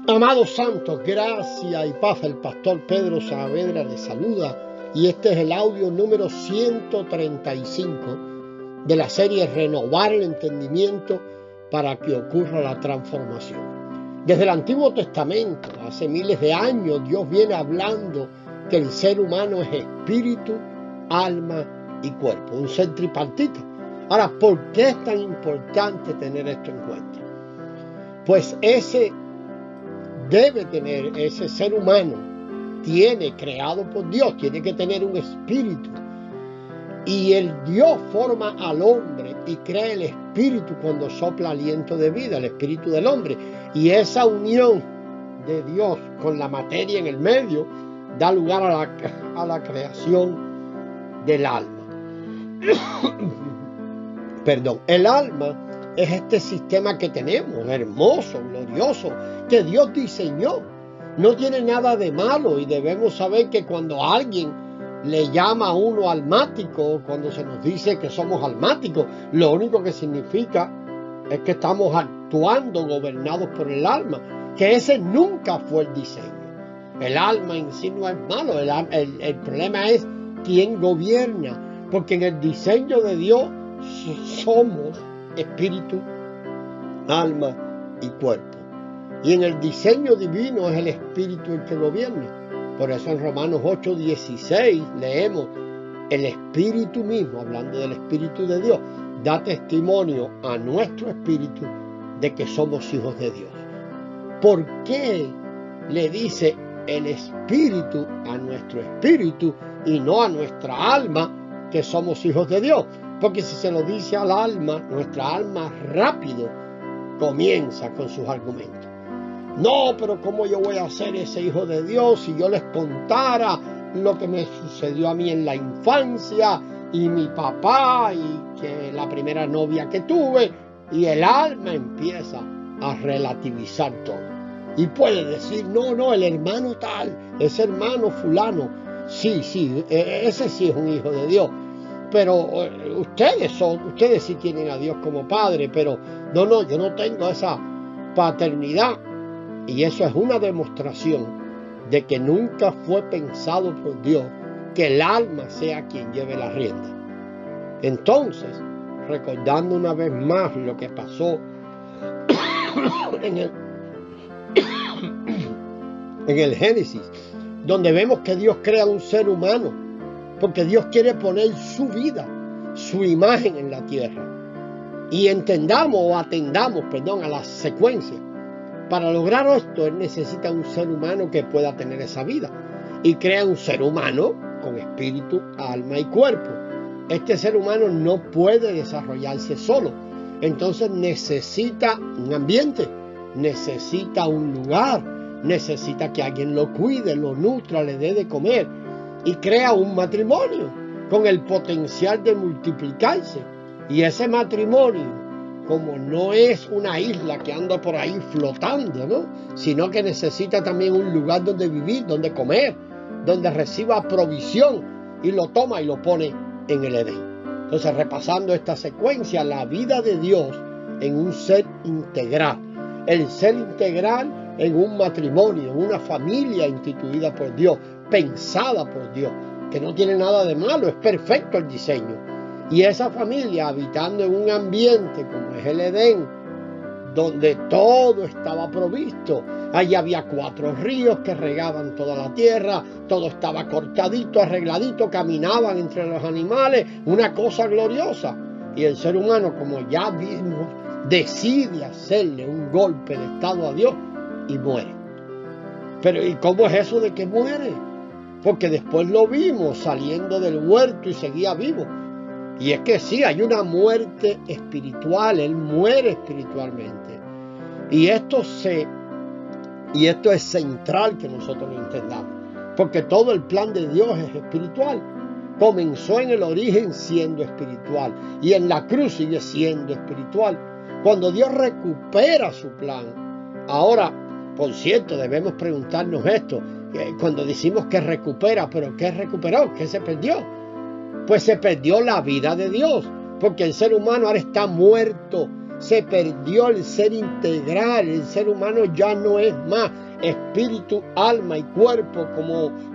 Amados santos, gracia y paz. El pastor Pedro Saavedra les saluda y este es el audio número 135 de la serie Renovar el Entendimiento para que ocurra la transformación. Desde el Antiguo Testamento, hace miles de años, Dios viene hablando que el ser humano es espíritu, alma y cuerpo, un ser tripartito. Ahora, ¿por qué es tan importante tener esto en cuenta? Pues ese ser humano tiene, creado por Dios, tiene que tener un espíritu. Y el Dios forma al hombre y crea el espíritu cuando sopla aliento de vida, el espíritu del hombre. Y esa unión de Dios con la materia en el medio da lugar a la creación del alma. Perdón, el alma es este sistema que tenemos, hermoso, glorioso, que Dios diseñó. No tiene nada de malo y debemos saber que cuando alguien le llama a uno almático, cuando se nos dice que somos almáticos, lo único que significa es que estamos actuando gobernados por el alma, que ese nunca fue el diseño. El alma en sí no es malo, el problema es quién gobierna, porque en el diseño de Dios somos espíritu, alma y cuerpo. Y en el diseño divino es el espíritu el que gobierna. Por eso en Romanos 8:16 leemos: el espíritu mismo, hablando del espíritu de Dios, da testimonio a nuestro espíritu de que somos hijos de Dios. ¿Por qué le dice el espíritu a nuestro espíritu y no a nuestra alma que somos hijos de Dios? Porque si se lo dice al alma, nuestra alma rápido comienza con sus argumentos. No, pero ¿cómo yo voy a ser ese hijo de Dios si yo les contara lo que me sucedió a mí en la infancia y mi papá y que la primera novia que tuve? Y el alma empieza a relativizar todo. Y puede decir, no, el hermano tal, ese hermano fulano, sí, ese sí es un hijo de Dios. Pero ustedes sí tienen a Dios como padre, pero no, yo no tengo esa paternidad. Y eso es una demostración de que nunca fue pensado por Dios que el alma sea quien lleve la rienda. Entonces, recordando una vez más lo que pasó en el Génesis, donde vemos que Dios crea un ser humano, porque Dios quiere poner su vida, su imagen en la tierra. Y atendamos a la secuencia. Para lograr esto, Él necesita un ser humano que pueda tener esa vida. Y crea un ser humano con espíritu, alma y cuerpo. Este ser humano no puede desarrollarse solo. Entonces necesita un ambiente, necesita un lugar, necesita que alguien lo cuide, lo nutra, le dé de comer. Y crea un matrimonio con el potencial de multiplicarse. Y ese matrimonio, como no es una isla que anda por ahí flotando, ¿no?, sino que necesita también un lugar donde vivir, donde comer, donde reciba provisión, y lo toma y lo pone en el Edén. Entonces, repasando esta secuencia, la vida de Dios en un ser integral, el ser integral en un matrimonio, en una familia instituida por Dios, pensada por Dios, que no tiene nada de malo, es perfecto el diseño. Y esa familia habitando en un ambiente como es el Edén, donde todo estaba provisto. Allí había 4 ríos que regaban toda la tierra, todo estaba cortadito, arregladito, caminaban entre los animales, una cosa gloriosa. Y el ser humano, como ya vimos, decide hacerle un golpe de estado a Dios y muere. Pero ¿y cómo es eso de que muere? Porque después lo vimos saliendo del huerto y seguía vivo. Y es que sí, hay una muerte espiritual, él muere espiritualmente. Y esto es central que nosotros lo entendamos, porque todo el plan de Dios es espiritual. Comenzó en el origen siendo espiritual y en la cruz sigue siendo espiritual. Cuando Dios recupera su plan, ahora, por cierto, debemos preguntarnos esto, cuando decimos que recupera, ¿pero qué recuperó? ¿Qué se perdió? Pues se perdió la vida de Dios, porque el ser humano ahora está muerto se perdió el ser integral. El ser humano ya no es más espíritu, alma y cuerpo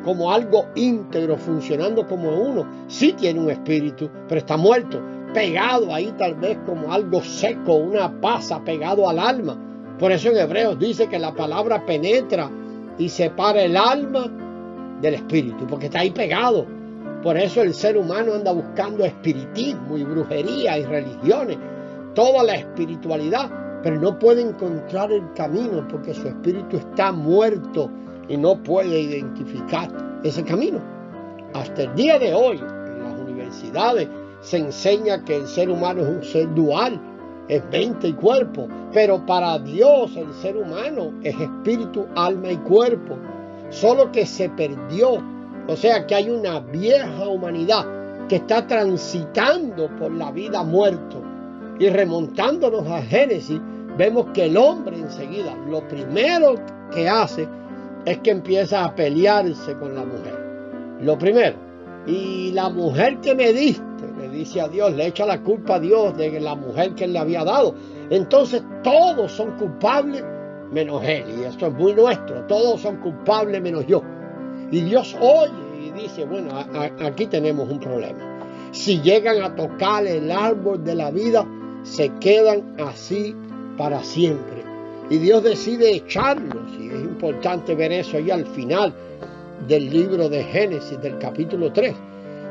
como algo íntegro, funcionando como uno. Sí tiene un espíritu, pero está muerto, pegado ahí tal vez como algo seco, una pasa pegado al alma. Por eso en Hebreos dice que la palabra penetra y separa el alma del espíritu, porque está ahí pegado. Por eso el ser humano anda buscando espiritismo y brujería y religiones, toda la espiritualidad, pero no puede encontrar el camino porque su espíritu está muerto y no puede identificar ese camino. Hasta el día de hoy, en las universidades se enseña que el ser humano es un ser dual, es mente y cuerpo, pero para Dios el ser humano es espíritu, alma y cuerpo, solo que se perdió. O sea que hay una vieja humanidad que está transitando por la vida muerto. Y remontándonos a Génesis, vemos que el hombre enseguida, lo primero que hace es que empieza a pelearse con la mujer. Lo primero. Y la mujer que me diste, le dice a Dios, le echa la culpa a Dios de la mujer que él le había dado. Entonces todos son culpables menos él. Y esto es muy nuestro. Todos son culpables menos yo. Y Dios oye y dice, bueno, aquí tenemos un problema. Si llegan a tocar el árbol de la vida, se quedan así para siempre. Y Dios decide echarlos. Y es importante ver eso ahí al final del libro de Génesis, del capítulo 3.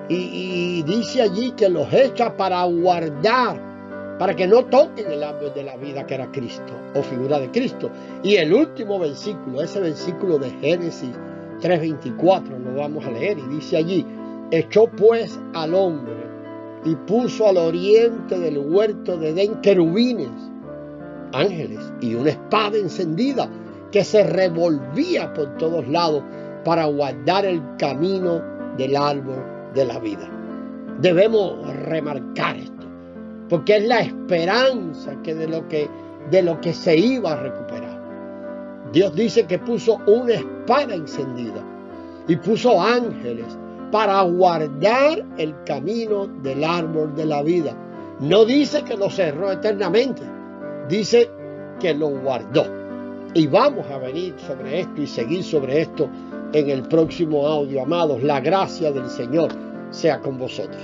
Y dice allí que los echa para guardar, para que no toquen el árbol de la vida que era Cristo, o figura de Cristo. Y el último versículo, ese versículo de Génesis 3:24, lo vamos a leer, y dice allí, echó pues al hombre y puso al oriente del huerto de Edén querubines, ángeles y una espada encendida que se revolvía por todos lados para guardar el camino del árbol de la vida. Debemos remarcar esto, porque es la esperanza que de lo que se iba a recuperar. Dios dice que puso una espada encendida y puso ángeles para guardar el camino del árbol de la vida. No dice que lo cerró eternamente, dice que lo guardó. Y vamos a venir sobre esto y seguir sobre esto en el próximo audio, amados. La gracia del Señor sea con vosotros.